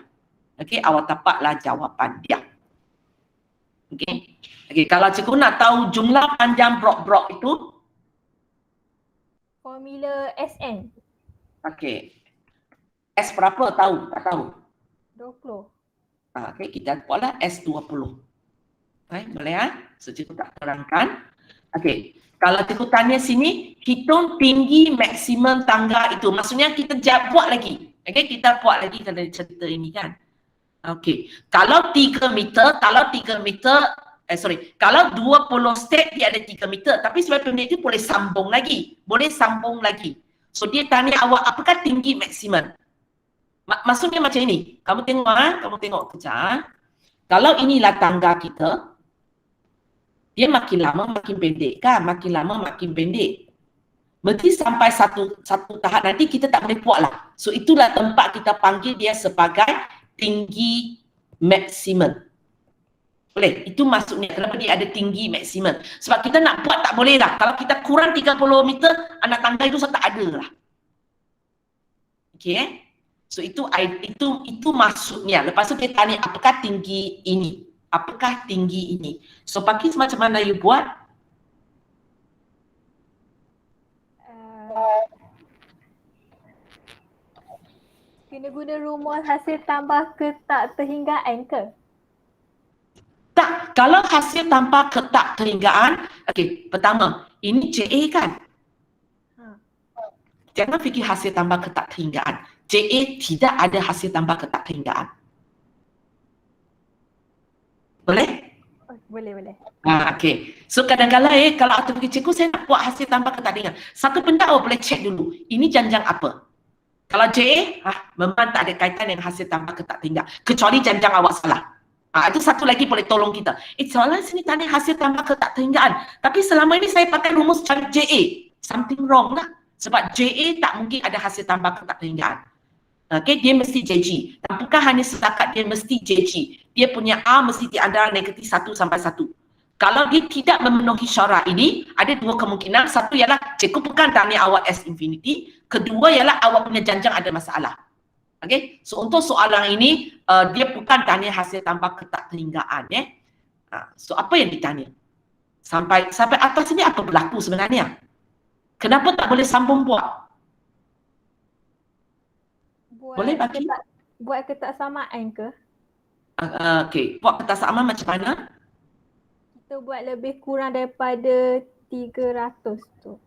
Okey, awak dapatlah jawapan dia. Okey. Okey, kalau cikgu nak tahu jumlah panjang blok-blok itu, Formula SN. okey. S berapa tahu? Tak tahu. 20. Okey, kita buatlah S20. Baik, boleh So cikgu tak terangkan. Okey. Kalau cikgu tanya sini, hitung tinggi maksimum tangga itu. Maksudnya kita buat lagi. Okey, kita buat lagi kalau cerita ini kan. Okey. Kalau 3 meter, kalau 20 step dia ada 3 meter. Tapi sebab benda itu boleh sambung lagi. Boleh sambung lagi. So dia tanya awak apakah tinggi maksimum? Maksudnya macam ini. Kamu tengok kejap. Kalau inilah tangga kita, dia makin lama makin pendek kan? Makin lama makin pendek. Berarti sampai satu tahap nanti kita tak boleh buat lah. So itulah tempat kita panggil dia sebagai tinggi maksimum. Boleh? Itu maksudnya kenapa dia ada tinggi maksimum. Sebab kita nak buat tak boleh lah. Kalau kita kurang 30 meter, anak tangga itu tak ada lah. Okay So itu maksudnya. Lepas tu dia tanya apakah tinggi ini? Apakah tinggi ini? So Pakis macam mana you buat? Kena guna rumus hasil tambah ketak terhinggaan ke? Tak, kalau hasil tanpa ketak terhinggaan, okey, pertama, ini JA kan? Jangan fikir hasil tambah ketak terhinggaan. JA tidak ada hasil tambah ketak terhinggaan. Boleh? Oh, boleh. Okey. So kadang-kadang kalau aku fikir cikgu saya nak buat hasil tambah ketak terhinggaan. Satu benda awak boleh check dulu. Ini janjang apa? Kalau JA, memang tak ada kaitan dengan hasil tambah ketak terhinggaan. Kecuali janjang awak salah. Itu satu lagi boleh tolong kita. Soalan sini tanya hasil tambah ketak terhinggaan. Tapi selama ini saya pakai rumus cari JA. Something wrong lah. Sebab JA tak mungkin ada hasil tambah ketak terhinggaan. Okay, dia mesti JG. Dan bukan hanya setakat dia mesti JG. Dia punya A mesti di antara negatif 1 sampai 1. Kalau dia tidak memenuhi syarat ini, ada dua kemungkinan. Satu ialah cikgu bukan tanya awak S infinity. Kedua ialah awak punya janjang ada masalah. Okay, so untuk soalan ini, dia bukan tanya hasil tambah ketak terhinggaan. So apa yang ditanya? Sampai atas ini apa berlaku sebenarnya? Kenapa tak boleh sambung buat? Boleh bagi? Buat ketaksamaan ke? Okey, buat ketaksamaan macam mana? Kita buat lebih kurang daripada 300 tu.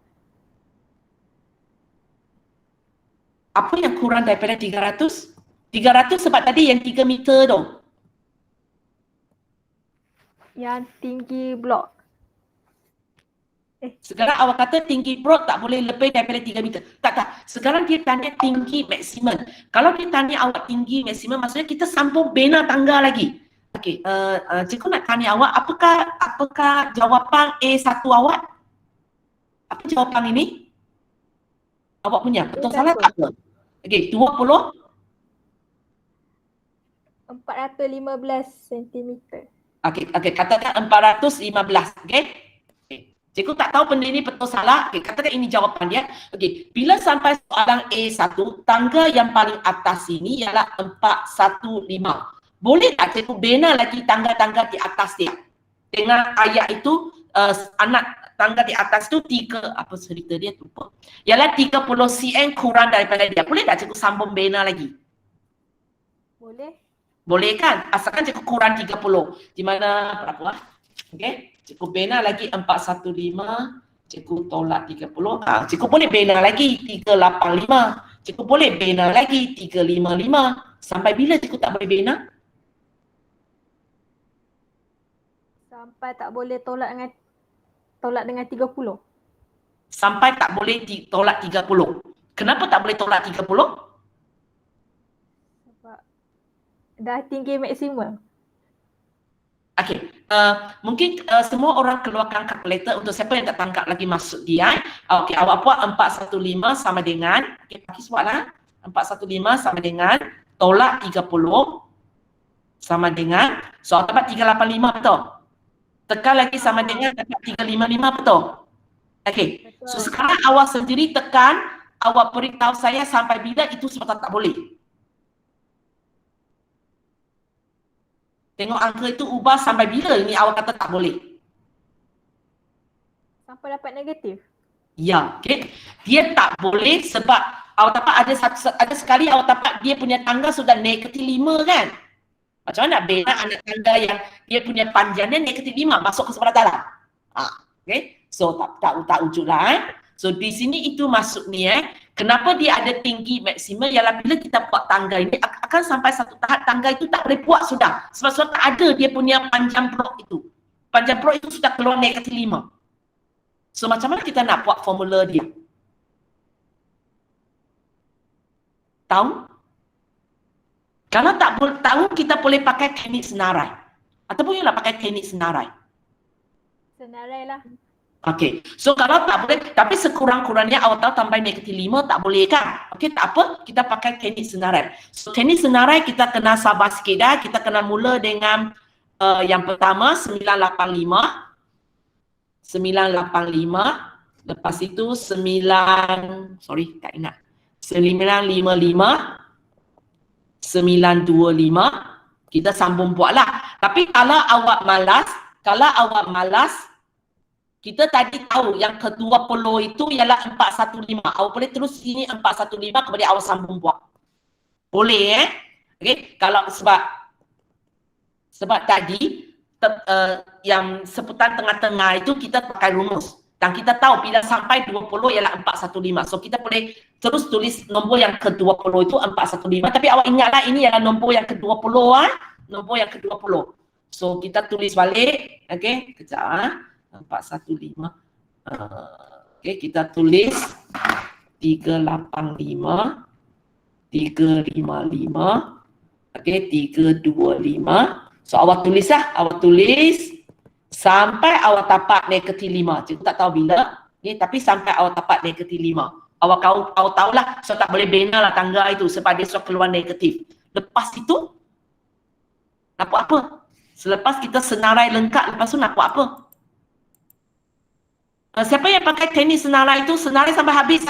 Apa yang kurang daripada 300? 300 sebab tadi yang 3 meter tu. Yang tinggi blok. Sekarang awak kata tinggi blok tak boleh lebih daripada 3 meter. Tak. Sekarang dia tanya tinggi maksimum. Kalau dia tanya awak tinggi maksimum, maksudnya kita sambung bina tangga lagi. Okey, cikgu nak tanya awak, apakah jawapan A1 awak? Apa jawapan ini? Awak punya, betul salah tak apa? Okey, 20? 415 cm. Okey, katakan 415, okey? Cikgu tak tahu benda ini betul salah. Okey, katakan ini jawapan dia. Okey, bila sampai soalan A1, tangga yang paling atas ini ialah 415. Boleh tak cikgu bina lagi tangga-tangga di atas dia? Dengan ayat itu, anak tangga di atas tu apa cerita dia tu? Ialah 30 cm kurang daripada dia. Boleh tak cikgu sambung bina lagi? Boleh. Boleh kan? Asalkan cikgu kurang 30. Di mana berapa? Okey. Cikgu bina lagi 415. Cikgu tolak 30. Cikgu boleh bina lagi 385. Cikgu boleh bina lagi 355. Sampai bila cikgu tak boleh bina? Sampai tak boleh tolak dengan 30. Sampai tak boleh tolak 30. Kenapa tak boleh tolak 30? Sebab dah tinggi maksimum. Okey, mungkin semua orang keluarkan kalkulator untuk siapa yang tak tangkap lagi maksud dia. Okey, awak buat 415 sama dengan, okey, Pakis buatlah. 415 sama dengan tolak 30 sama dengan, so awak dapat 385 betul? Tekan lagi sama dengan dapat 355 betul? Okey, so sekarang awak sendiri tekan, awak beritahu saya sampai bila itu sebab tak boleh. Tengok angka itu ubah sampai bila ini awak kata tak boleh. Sampai dapat negatif. Ya, okey. Dia tak boleh sebab awak dapat ada sekali awak dapat dia punya tangga sudah negatif 5 kan? Macam mana nak bina anak tangga yang dia punya panjangnya negatif 5 masuk ke sebelah dalam? Okey. So tak wujudlah. So di sini itu maksudnya kenapa dia ada tinggi maksimum ialah bila kita buat tangga ini akan sampai satu tahap tangga itu tak boleh buat sudah. Sebab tak ada dia punya panjang blok itu. Panjang blok itu sudah keluar negatif 5. So macam mana kita nak buat formula dia? Tahu? Kalau tak tahu kita boleh pakai teknik senarai. Ataupun ialah pakai teknik senarai. Senarai lah. Okey, so kalau tak boleh, tapi sekurang-kurangnya awak tahu tambah negatif 5 tak boleh kan? Okey, tak apa, kita pakai teknik senarai. So teknik senarai kita kena sabar sikit dah, kita kena mula dengan yang pertama 985, lepas itu 955, 925, kita sambung buatlah. Tapi kalau awak malas, kita tadi tahu yang ke-20 itu ialah 415. Awak boleh terus sini 415, kemudian awak sambung buat. Boleh okey, kalau sebab tadi yang sebutan tengah-tengah itu kita pakai rumus. Dan kita tahu bila sampai 20 ialah 415. So kita boleh terus tulis nombor yang ke-20 itu 415. Tapi awak ingatlah ini ialah nombor yang ke-20 nombor yang ke-20. So kita tulis balik, okey, kejap 415. Okey, kita tulis 385, 355, okey, 325. So awak tulis sampai awak dapat -5. Cikgu tak tahu bila, tapi sampai awak dapat -5. Awak tahulah, so tak boleh bina lah tangga itu sebab dia sudah keluar negatif. Lepas itu nak buat apa? Selepas kita senarai lengkap, lepas tu nak buat apa? Siapa yang pakai teknik senarai itu, senarai sampai habis,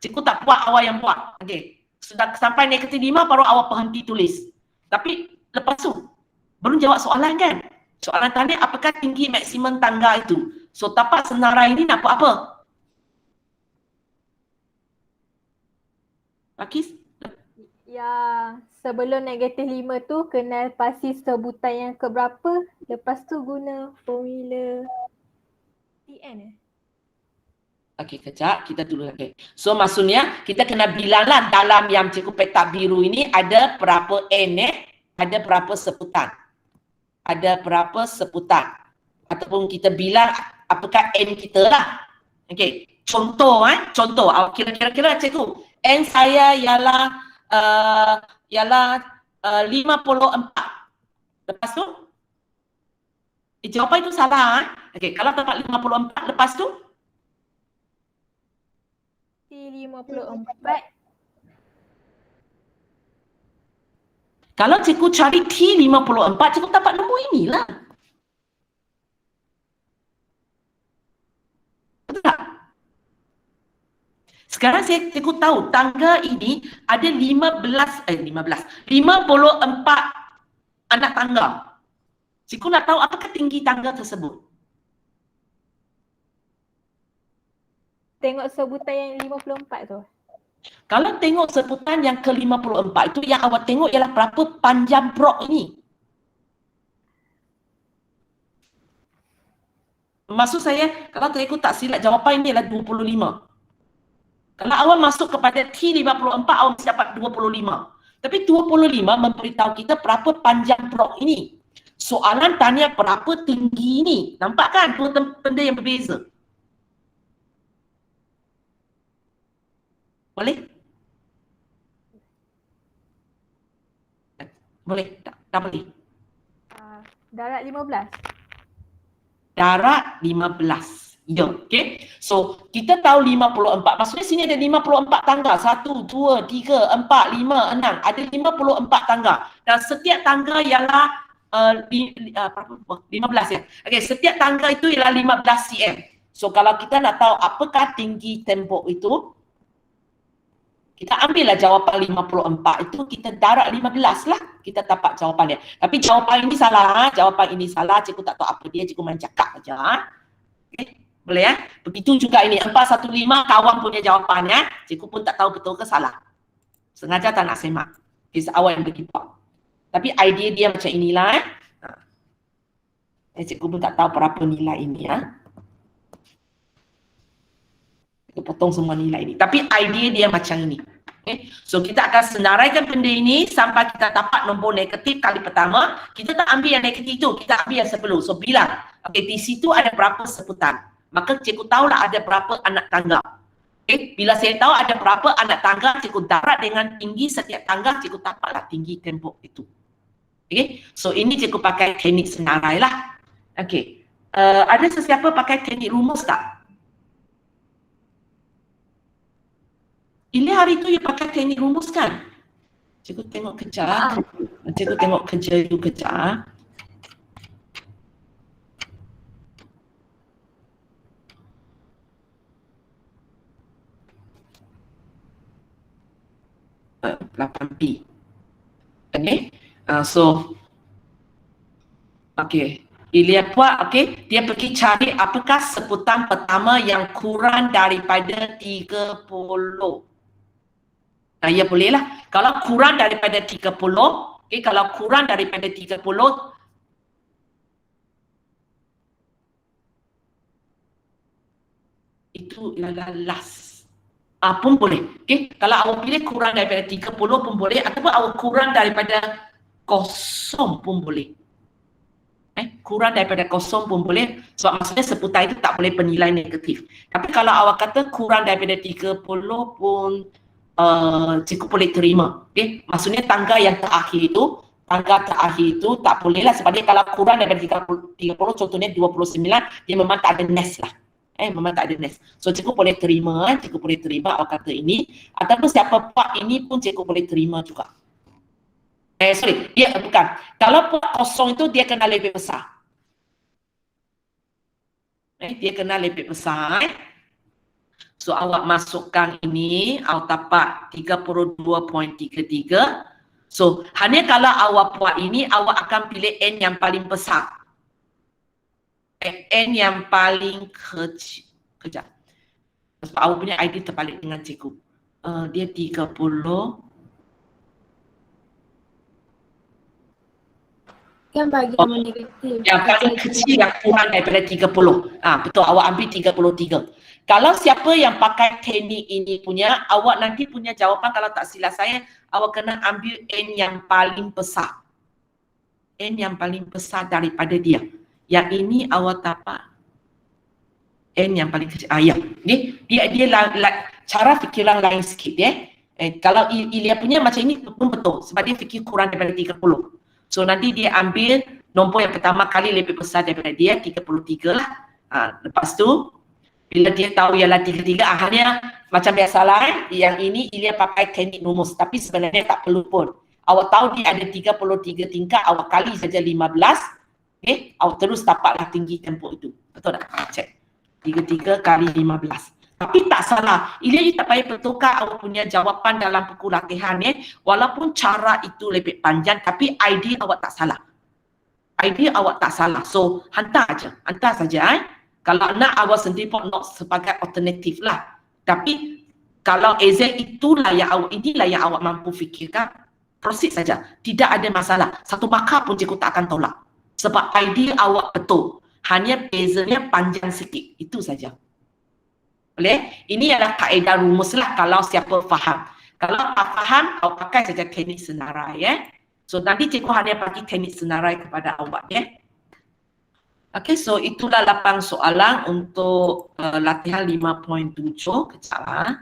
cikgu tak buat, awak yang buat. Okey. Sudah sampai -5 baru awak berhenti tulis. Tapi lepas tu belum jawab soalan kan? Soalan tadi apakah tinggi maksimum tangga itu? So tapak senarai ini nak buat apa? Akis? Ya, sebelum -5 tu kenal pasti sebutan yang keberapa, lepas tu guna formula TN. Okey, kejap. Kita dulu. Okay. So, maksudnya kita kena bilanglah dalam yang cikgu petak biru ini ada berapa N ada berapa sebutan. Ada berapa sebutan. Ataupun kita bilang apakah N kita lah. Okey. Contoh, contoh. Kira-kira cikgu. N saya ialah 54. Lepas tu? Jawapan itu salah. Okey, kalau dapat 54, lepas tu? T54. Kalau cikgu cari T54, cikgu dapat nombor inilah. Betul tak? Sekarang cikgu tahu tangga ini ada 54 anak tangga. Cikgu nak tahu apakah tinggi tangga tersebut. Tengok sebutan yang 54 tu. Kalau tengok sebutan yang ke-54 itu yang awak tengok ialah berapa panjang blok ini. Maksud saya, kalau cikgu tak silap jawapan ini ialah 25. Kalau awak masuk kepada T54, awak mesti dapat 25. Tapi 25 memberitahu kita berapa panjang blok ini. Soalan tanya berapa tinggi ini. Nampak kan dua benda yang berbeza? Boleh? Boleh? Tak boleh? Darat 15. Darat 15. Ya, okey. So, kita tahu 54. Maksudnya sini ada 54 tangga. 1, 2, 3, 4, 5, 6. Ada 54 tangga. Dan setiap tangga ialah 15 ya. Okey, setiap tangga itu ialah 15 cm. So, kalau kita nak tahu apakah tinggi tembok itu, kita ambillah jawapan 54 itu, kita darat 15 lah. Kita dapat jawapan dia. Tapi jawapan ini salah. Jawapan ini salah. Cikgu tak tahu apa dia. Cikgu main cakap saja. Okay. Boleh ya? Begitu juga ini. 415 kawan punya jawapan ya. Cikgu pun tak tahu betul ke salah. Sengaja tak nak semak. Kisah awal yang berkipak. Tapi idea dia macam inilah. Cikgu pun tak tahu berapa nilai ini ya. Kita potong semua nilai ini. Tapi idea dia macam ini. Okay. So kita akan senaraikan benda ini sampai kita dapat nombor negatif kali pertama. Kita tak ambil yang negatif itu, kita ambil yang 10. So bilang, okay, di situ ada berapa sebutan. Maka cikgu tahulah ada berapa anak tangga. Okay. Bila saya tahu ada berapa anak tangga, cikgu darat dengan tinggi setiap tangga, cikgu dapatlah tinggi tembok itu. Okay. So ini cikgu pakai teknik senarai lah. Okay. Ada sesiapa pakai teknik rumus tak? Ini hari tu you pakai teknik rumus kan? Cikgu tengok kejap. Cikgu tengok kerja you kejap. Uh, 8P. Okay. Okay. Ilya buat, okay, dia pergi cari apakah sebutan pertama yang kurang daripada 30. Ya bolehlah. Kalau kurang daripada 30, okay, kalau kurang daripada 30, itu ialah last. Pun boleh. Okay. Kalau awak pilih kurang daripada 30 pun boleh, ataupun awak kurang daripada 0 pun boleh. Kurang daripada 0 pun boleh, sebab maksudnya seputar itu tak boleh penilaian negatif. Tapi kalau awak kata kurang daripada 30 pun cikgu boleh terima. Okay? Maksudnya tangga yang terakhir itu tak boleh lah, sebab dia kalau kurang daripada 30 contohnya 29, dia memang tak ada nest lah. Memang tak ada nest. So cikgu boleh terima, awak kata ini, ataupun siapa buat ini pun cikgu boleh terima juga. Bukan. Kalau buat 0 itu dia kena lebih besar. Dia kena lebih besar. So awak masukkan ini, awak dapat 32.33. So hanya kalau awak buat ini, awak akan pilih N yang paling besar. N yang paling kecil. Kejap. Sebab awak punya ID terbalik dengan cikgu. Dia 30. Kan bagi nama negatif. Yang paling kecil yang kurang daripada 30. Betul, awak ambil 33. Kalau siapa yang pakai teknik ini punya, awak nanti punya jawapan kalau tak silap saya, awak kena ambil N yang paling besar. N yang paling besar daripada dia. Yang ini awak dapat N yang paling kecil. Ya. Dia cara fikiran lain sikit ya. Kalau Ilya punya macam ini pun betul sebab dia fikir kurang daripada 30. So nanti dia ambil nombor yang pertama kali lebih besar daripada dia, 33 lah. Lepas tu bila dia tahu ialah 33, akhirnya macam biasalah yang ini Ilya pakai teknik rumus, tapi sebenarnya tak perlu pun. Awak tahu dia ada 33 tingkat, awak kali saja 15, okay? Awak terus dapatlah tinggi tempoh itu. Betul tak? Cek. 33 kali 15. Tapi tak salah. Ilya tak payah bertukar awak punya jawapan dalam buku latihan ya. Walaupun cara itu lebih panjang, tapi idea awak tak salah. Idea awak tak salah. So, hantar saja. Kalau nak awak sendiri pun not sebagai alternatif lah. Tapi kalau AZ inilah yang awak mampu fikirkan, proceed saja. Tidak ada masalah. Satu markah pun cikgu tak akan tolak. Sebab idea awak betul. Hanya bezanya panjang sikit. Itu saja. Boleh? Ini adalah kaedah rumus lah kalau siapa faham. Kalau tak faham, awak pakai saja teknik senarai ya. So nanti cikgu hanya bagi teknik senarai kepada awak ya. Okay, so itulah 8 soalan untuk latihan 5.7. Kejap lah.